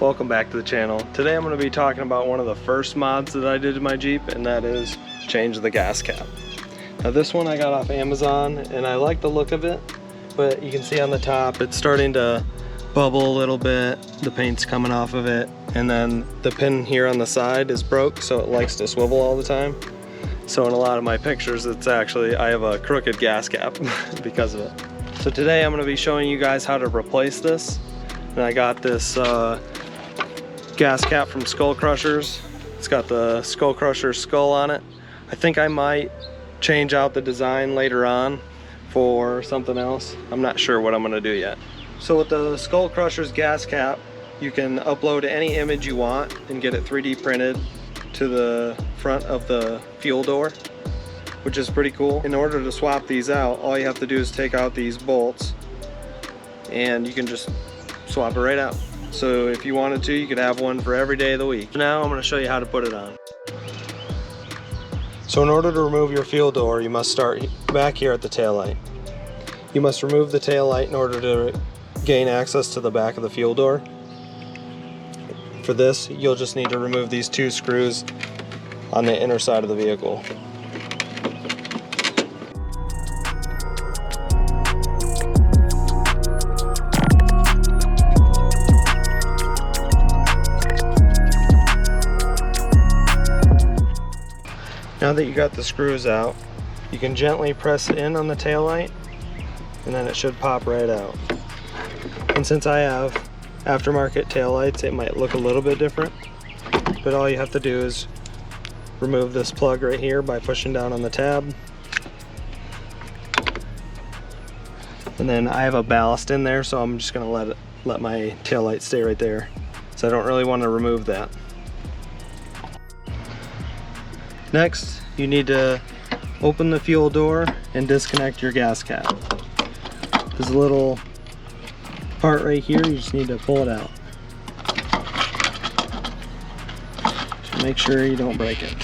Welcome back to the channel. Today I'm going to be talking about one of the first mods that I did to my Jeep, and that is change the gas cap. Now this one I got off Amazon and I like the look of it, but you can see on the top it's starting to bubble a little bit. The paint's coming off of it, and then the pin here on the side is broke, so it likes to swivel all the time. So in a lot of my pictures it's actually, I have a crooked gas cap because of it. So today I'm going to be showing you guys how to replace this. And I got this gas cap from Skullkrushers. It's got the Skullkrusher skull on it. I think I might change out the design later on for something else. I'm not sure what I'm going to do yet. So with the Skullkrusher's gas cap, you can upload any image you want and get it 3D printed to the front of the fuel door, which is pretty cool. In order to swap these out, all you have to do is take out these bolts and you can just swap it right out. So if you wanted to, you could have one for every day of the week. Now I'm going to show you how to put it on. So in order to remove your fuel door, you must start back here at the taillight. You must remove the taillight in order to gain access to the back of the fuel door. For this, you'll just need to remove these two screws on the inner side of the vehicle. Now that you got the screws out, you can gently press in on the taillight and then it should pop right out. And since I have aftermarket taillights, it might look a little bit different, but all you have to do is remove this plug right here by pushing down on the tab. And then I have a ballast in there, so I'm just going to let my taillight stay right there. So I don't really want to remove that. Next, you need to open the fuel door and disconnect your gas cap. There's a little part right here, you just need to pull it out. So make sure you don't break it.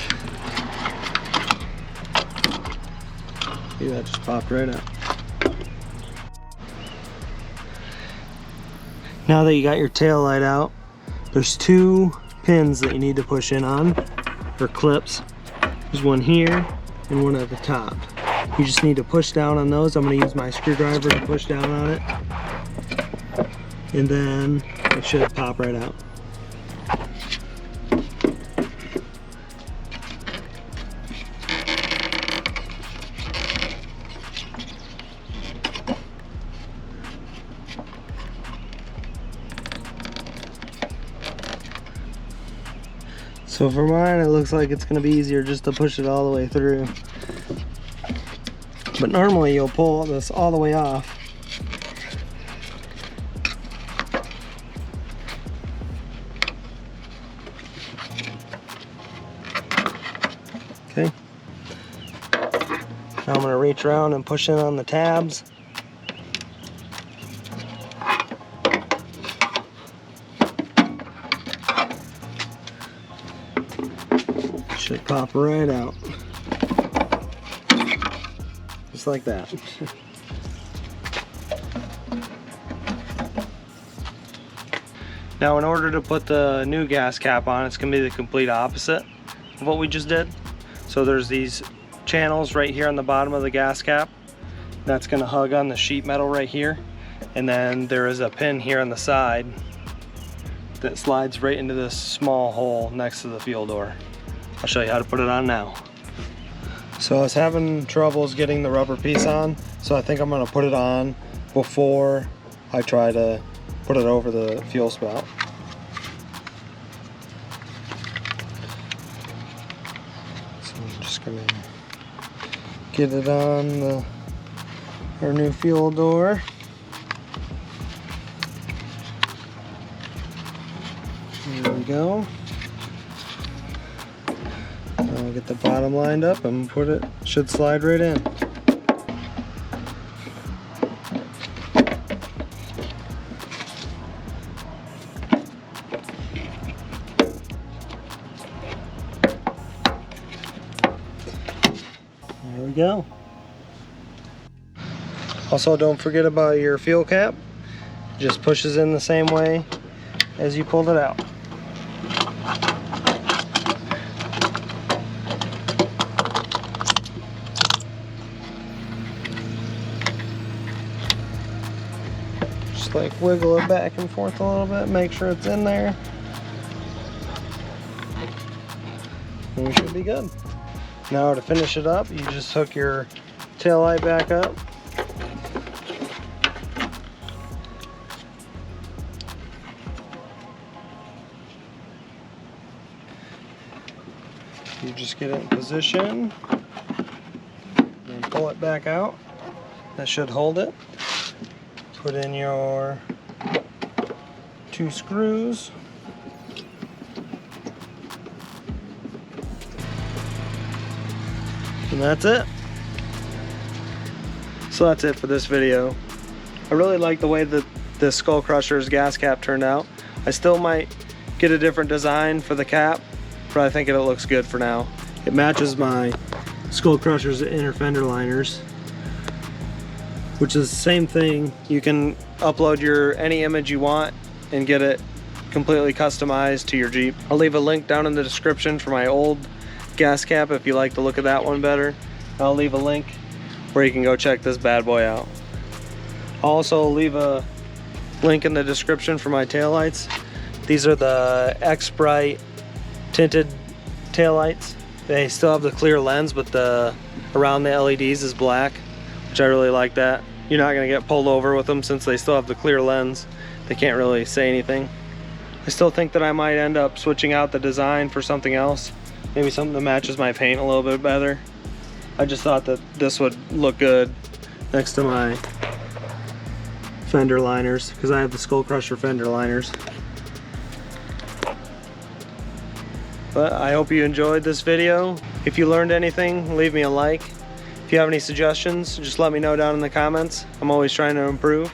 See, that just popped right out. Now that you got your tail light out, there's two pins that you need to push in on, or clips. There's one here and one at the top. You just need to push down on those. I'm going to use my screwdriver to push down on it. And then it should pop right out. So for mine, it looks like it's going to be easier just to push it all the way through. But normally you'll pull this all the way off. Okay. Now I'm going to reach around and push in on the tabs. Should pop right out. Just like that. Now in order to put the new gas cap on, it's going to be the complete opposite of what we just did. So there's these channels right here on the bottom of the gas cap. That's going to hug on the sheet metal right here. And then there is a pin here on the side that slides right into this small hole next to the fuel door. I'll show you how to put it on now. So I was having troubles getting the rubber piece on, so I think I'm going to put it on before I try to put it over the fuel spout. So I'm just going to get it on our new fuel door. There we go. I'll get the bottom lined up and put it, should slide right in. There we go. Also, don't forget about your fuel cap. It just pushes in the same way as you pulled it out. Just like wiggle it back and forth a little bit, make sure it's in there. And we should be good. Now to finish it up, you just hook your tail light back up. You just get it in position and pull it back out. That should hold it. Put in your 2 screws. And that's it. So that's it for this video. I really like the way that the Skullkrushers gas cap turned out. I still might get a different design for the cap, but I think it looks good for now. It matches my Skullkrushers inner fender liners, which is the same thing. You can upload any image you want and get it completely customized to your Jeep. I'll leave a link down in the description for my old gas cap if you like the look of that one better. I'll leave a link where you can go check this bad boy out. I'll also leave a link in the description for my taillights. These are the X-Bright tinted taillights. They still have the clear lens, but around the LEDs is black, which I really like that. You're not gonna get pulled over with them since they still have the clear lens. They can't really say anything. I still think that I might end up switching out the design for something else. Maybe something that matches my paint a little bit better. I just thought that this would look good next to my fender liners, because I have the Skullkrusher fender liners. But I hope you enjoyed this video. If you learned anything, leave me a like. If you have any suggestions, just let me know down in the comments. I'm always trying to improve.